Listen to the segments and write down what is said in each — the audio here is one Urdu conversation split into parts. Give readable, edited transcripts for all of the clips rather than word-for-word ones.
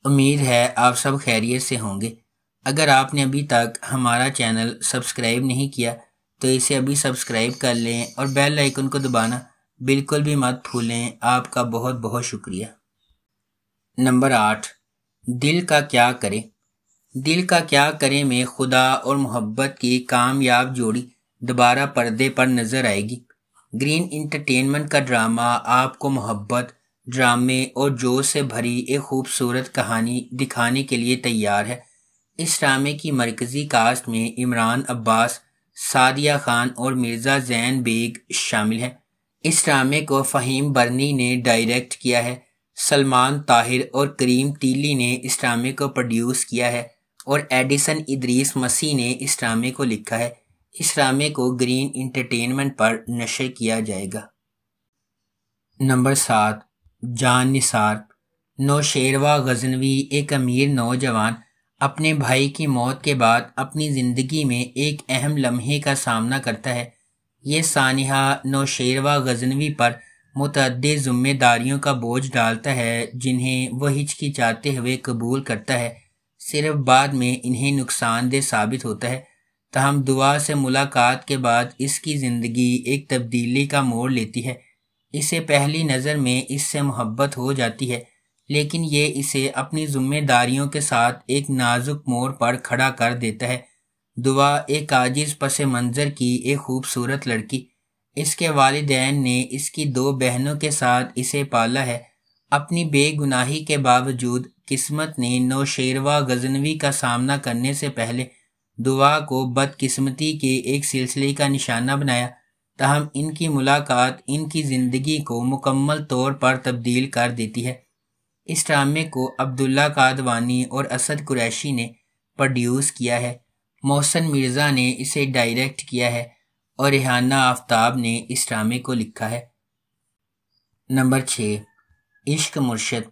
امید ہے آپ سب خیریت سے ہوں گے۔ اگر آپ نے ابھی تک ہمارا چینل سبسکرائب نہیں کیا تو اسے ابھی سبسکرائب کر لیں اور بیل آئیکن کو دبانا بالکل بھی مت بھولیں۔ آپ کا بہت بہت شکریہ۔ نمبر 8، دل کا کیا کرے۔ دل کا کیا کرے میں خدا اور محبت کی کامیاب جوڑی دوبارہ پردے پر نظر آئے گی۔ گرین انٹرٹینمنٹ کا ڈرامہ آپ کو محبت، ڈرامے اور جوش سے بھری ایک خوبصورت کہانی دکھانے کے لیے تیار ہے۔ اس ڈرامے کی مرکزی کاسٹ میں عمران عباس، سعدیہ خان اور مرزا زین بیگ شامل ہیں۔ اس ڈرامے کو فہیم برنی نے ڈائریکٹ کیا ہے۔ سلمان طاہر اور کریم تیلی نے اس ڈرامے کو پروڈیوس کیا ہے اور ایڈیسن ادریس مسیح نے اس ڈرامے کو لکھا ہے۔ اس ڈرامے کو گرین انٹرٹینمنٹ پر نشر کیا جائے گا۔ نمبر 7، جان نثار۔ نوشیروہ غزنوی ایک امیر نوجوان اپنے بھائی کی موت کے بعد اپنی زندگی میں ایک اہم لمحے کا سامنا کرتا ہے۔ یہ سانحہ نوشیروہ غزنوی پر متعدد ذمہ داریوں کا بوجھ ڈالتا ہے جنہیں وہ ہچکچاتے ہوئے قبول کرتا ہے، صرف بعد میں انہیں نقصان دہ ثابت ہوتا ہے۔ تاہم دعا سے ملاقات کے بعد اس کی زندگی ایک تبدیلی کا موڑ لیتی ہے۔ اسے پہلی نظر میں اس سے محبت ہو جاتی ہے، لیکن یہ اسے اپنی ذمہ داریوں کے ساتھ ایک نازک موڑ پر کھڑا کر دیتا ہے۔ دعا ایک عاجز پس منظر کی ایک خوبصورت لڑکی۔ اس کے والدین نے اس کی 2 بہنوں کے ساتھ اسے پالا ہے۔ اپنی بے گناہی کے باوجود قسمت نے نوشیروہ غزنوی کا سامنا کرنے سے پہلے دعا کو بدقسمتی کے ایک سلسلے کا نشانہ بنایا، تاہم ان کی ملاقات ان کی زندگی کو مکمل طور پر تبدیل کر دیتی ہے۔ اس ڈرامے کو عبداللہ قادوانی اور اسد قریشی نے پروڈیوس کیا ہے۔ محسن مرزا نے اسے ڈائریکٹ کیا ہے اور ریحانہ آفتاب نے اس ڈرامے کو لکھا ہے۔ نمبر 6، عشق مرشد۔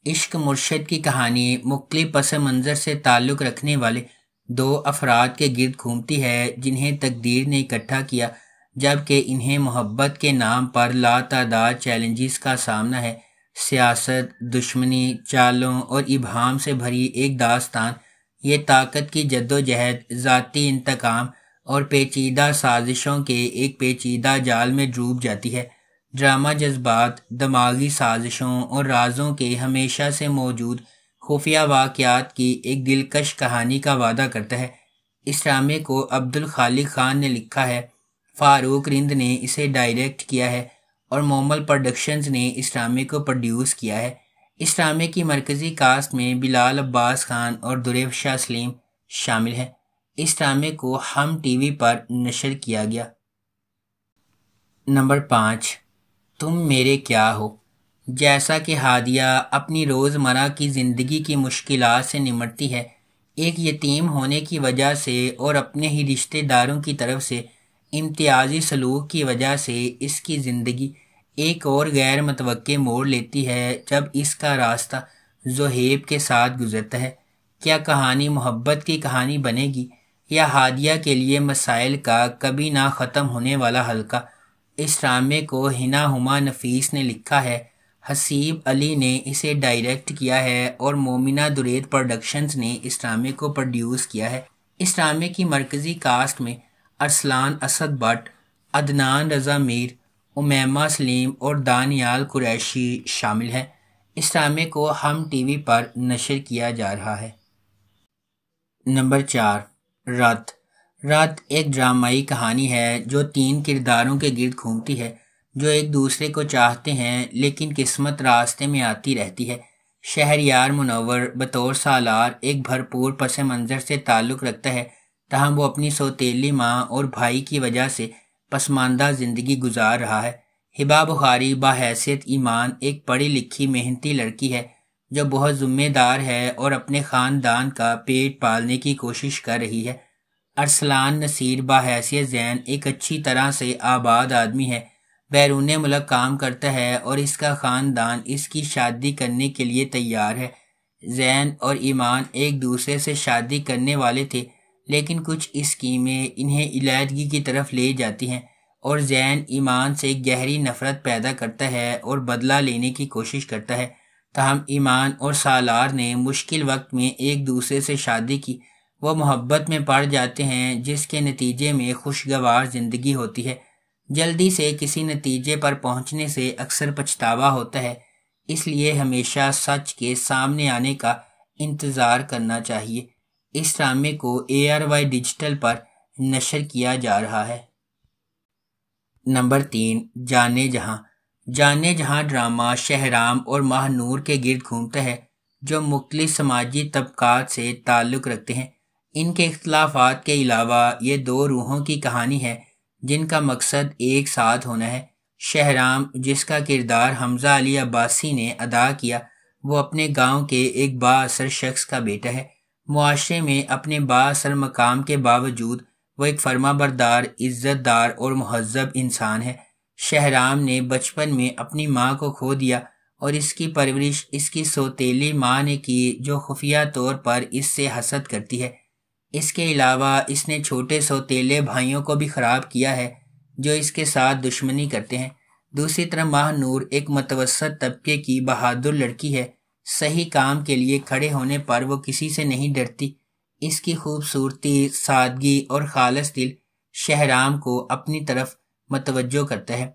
عشق مرشد کی کہانی مختلف پس منظر سے تعلق رکھنے والے 2 افراد کے گرد گھومتی ہے جنہیں تقدیر نے اکٹھا کیا، جبکہ انہیں محبت کے نام پر لاتعداد چیلنجز کا سامنا ہے۔ سیاست، دشمنی، چالوں اور ابہام سے بھری ایک داستان، یہ طاقت کی جدوجہد، ذاتی انتقام اور پیچیدہ سازشوں کے ایک پیچیدہ جال میں ڈوب جاتی ہے۔ ڈرامہ جذبات، دماغی سازشوں اور رازوں کے ہمیشہ سے موجود خفیہ واقعات کی ایک دلکش کہانی کا وعدہ کرتا ہے۔ اس ڈرامے کو عبدالخالق خان نے لکھا ہے، فاروق رند نے اسے ڈائریکٹ کیا ہے اور مومل پروڈکشنز نے اس ڈرامے کو پروڈیوس کیا ہے۔ اس ڈرامے کی مرکزی کاسٹ میں بلال عباس خان اور دریافشاہ سلیم شامل ہیں۔ اس ڈرامے کو ہم ٹی وی پر نشر کیا گیا۔ نمبر 5، تم میرے کیا ہو۔ جیسا کہ ہادیہ اپنی روزمرہ کی زندگی کی مشکلات سے نمٹتی ہے، ایک یتیم ہونے کی وجہ سے اور اپنے ہی رشتہ داروں کی طرف سے امتیازی سلوک کی وجہ سے اس کی زندگی ایک اور غیر متوقع موڑ لیتی ہے جب اس کا راستہ زہیب کے ساتھ گزرتا ہے۔ کیا کہانی محبت کی کہانی بنے گی یا ہادیہ کے لیے مسائل کا کبھی نہ ختم ہونے والا حلقہ؟ اس ڈرامے کو حنا ہما نفیس نے لکھا ہے، حسیب علی نے اسے ڈائریکٹ کیا ہے اور مومنہ درید پروڈکشنز نے اس ڈرامے کو پروڈیوس کیا ہے۔ اس ڈرامے کی مرکزی کاسٹ میں ارسلان اسد بٹ، عدنان رضا میر، امیمہ سلیم اور دانیال قریشی شامل ہیں۔ اس ڈرامے کو ہم ٹی وی پر نشر کیا جا رہا ہے۔ نمبر 4، رت۔ رت ایک ڈرامائی کہانی ہے جو 3 کرداروں کے گرد گھومتی ہے جو ایک دوسرے کو چاہتے ہیں لیکن قسمت راستے میں آتی رہتی ہے۔ شہریار منور بطور سالار ایک بھرپور پس منظر سے تعلق رکھتا ہے، تاہم وہ اپنی سوتیلی ماں اور بھائی کی وجہ سے پسماندہ زندگی گزار رہا ہے۔ ہبہ بخاری بحیثیت ایمان ایک پڑھی لکھی محنتی لڑکی ہے جو بہت ذمہ دار ہے اور اپنے خاندان کا پیٹ پالنے کی کوشش کر رہی ہے۔ ارسلان نصیر بحیثیت زین ایک اچھی طرح سے آباد آدمی ہے، بیرون ملک کام کرتا ہے اور اس کا خاندان اس کی شادی کرنے کے لیے تیار ہے۔ زین اور ایمان ایک دوسرے سے شادی کرنے والے تھے، لیکن کچھ اسکیمیں انہیں علیحدگی کی طرف لے جاتی ہیں اور زین ایمان سے گہری نفرت پیدا کرتا ہے اور بدلہ لینے کی کوشش کرتا ہے۔ تاہم ایمان اور سالار نے مشکل وقت میں ایک دوسرے سے شادی کی۔ وہ محبت میں پڑ جاتے ہیں جس کے نتیجے میں خوشگوار زندگی ہوتی ہے۔ جلدی سے کسی نتیجے پر پہنچنے سے اکثر پچھتاوا ہوتا ہے، اس لیے ہمیشہ سچ کے سامنے آنے کا انتظار کرنا چاہیے۔ اس ڈرامے کو ARY ڈیجیٹل پر نشر کیا جا رہا ہے۔ نمبر 3، جانے جہاں۔ جانے جہاں ڈرامہ شہرام اور ماہ نور کے گرد گھومتا ہے، جو مختلف سماجی طبقات سے تعلق رکھتے ہیں۔ ان کے اختلافات کے علاوہ یہ دو روحوں کی کہانی ہے جن کا مقصد ایک ساتھ ہونا ہے۔ شہرام، جس کا کردار حمزہ علی عباسی نے ادا کیا، وہ اپنے گاؤں کے ایک بااثر شخص کا بیٹا ہے۔ معاشرے میں اپنے بااثر مقام کے باوجود وہ ایک فرما بردار، عزت دار اور مہذب انسان ہے۔ شہرام نے بچپن میں اپنی ماں کو کھو دیا اور اس کی پرورش اس کی سوتیلی ماں نے کی، جو خفیہ طور پر اس سے حسد کرتی ہے۔ اس کے علاوہ اس نے چھوٹے سوتیلے بھائیوں کو بھی خراب کیا ہے جو اس کے ساتھ دشمنی کرتے ہیں۔ دوسری طرف ماہ نور ایک متوسط طبقے کی بہادر لڑکی ہے۔ صحیح کام کے لیے کھڑے ہونے پر وہ کسی سے نہیں ڈرتی۔ اس کی خوبصورتی، سادگی اور خالص دل شہرام کو اپنی طرف متوجہ کرتا ہے۔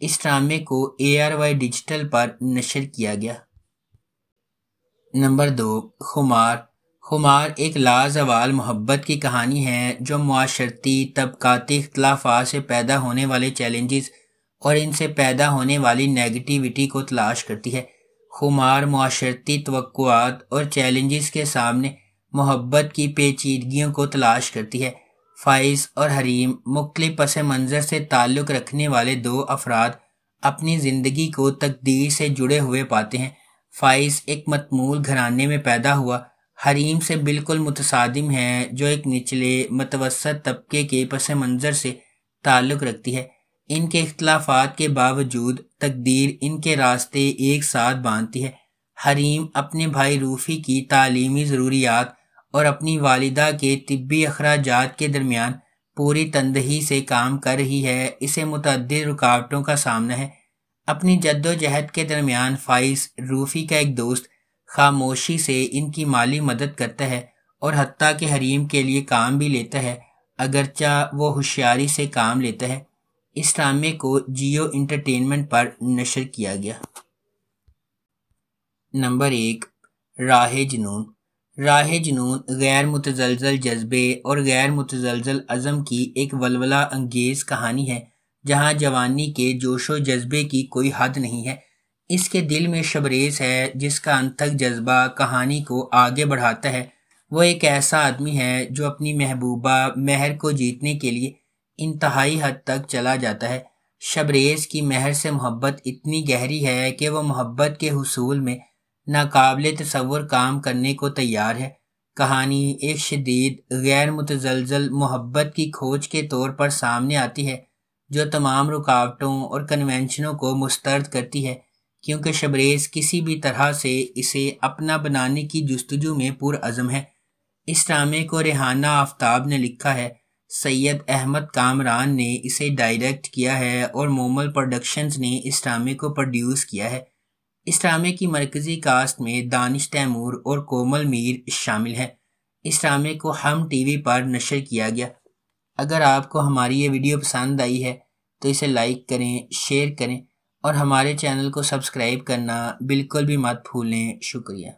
اس ڈرامے کو ARY ڈیجیٹل پر نشر کیا گیا۔ نمبر 2، خمار۔ خمار ایک لازوال محبت کی کہانی ہے جو معاشرتی طبقاتی اختلافات سے پیدا ہونے والے چیلنجز اور ان سے پیدا ہونے والی نیگیٹیوٹی کو تلاش کرتی ہے۔ خمار معاشرتی توقعات اور چیلنجز کے سامنے محبت کی پیچیدگیوں کو تلاش کرتی ہے۔ فائز اور حریم، مختلف پس منظر سے تعلق رکھنے والے دو افراد، اپنی زندگی کو تقدیر سے جڑے ہوئے پاتے ہیں۔ فائز ایک متمول گھرانے میں پیدا ہوا، حریم سے بالکل متصادم ہے جو ایک نچلے متوسط طبقے کے پس منظر سے تعلق رکھتی ہے۔ ان کے اختلافات کے باوجود تقدیر ان کے راستے ایک ساتھ باندھتی ہے۔ حریم اپنے بھائی روفی کی تعلیمی ضروریات اور اپنی والدہ کے طبی اخراجات کے درمیان پوری تندہی سے کام کر رہی ہے۔ اسے متعدد رکاوٹوں کا سامنا ہے۔ اپنی جدوجہد کے درمیان فائز، روفی کا ایک دوست، خاموشی سے ان کی مالی مدد کرتا ہے اور حتیٰ کہ حریم کے لیے کام بھی لیتا ہے، اگرچہ وہ ہوشیاری سے کام لیتا ہے۔ اس ڈرامے کو جیو انٹرٹینمنٹ پر نشر کیا گیا۔ نمبر 1، راہ جنون۔ راہ جنون غیر متزلزل جذبے اور غیر متزلزل عزم کی ایک ولولہ انگیز کہانی ہے جہاں جوانی کے جوش و جذبے کی کوئی حد نہیں ہے۔ اس کے دل میں شبریز ہے جس کا انتھک جذبہ کہانی کو آگے بڑھاتا ہے۔ وہ ایک ایسا آدمی ہے جو اپنی محبوبہ مہر کو جیتنے کے لیے انتہائی حد تک چلا جاتا ہے۔ شبریز کی مہر سے محبت اتنی گہری ہے کہ وہ محبت کے حصول میں ناقابل تصور کام کرنے کو تیار ہے۔ کہانی ایک شدید غیر متزلزل محبت کی کھوج کے طور پر سامنے آتی ہے جو تمام رکاوٹوں اور کنونشنوں کو مسترد کرتی ہے، کیونکہ شبریز کسی بھی طرح سے اسے اپنا بنانے کی جستجو میں پرعزم ہے۔ اس ڈرامے کو ریحانہ آفتاب نے لکھا ہے، سید احمد کامران نے اسے ڈائریکٹ کیا ہے اور مومل پروڈکشنز نے اس ڈرامے کو پروڈیوس کیا ہے۔ اس ڈرامے کی مرکزی کاسٹ میں دانش تیمور اور کومل میر شامل ہیں۔ اس ڈرامے کو ہم ٹی وی پر نشر کیا گیا۔ اگر آپ کو ہماری یہ ویڈیو پسند آئی ہے تو اسے لائک کریں، شیئر کریں اور ہمارے چینل کو سبسکرائب کرنا بالکل بھی مت بھولیں۔ شکریہ۔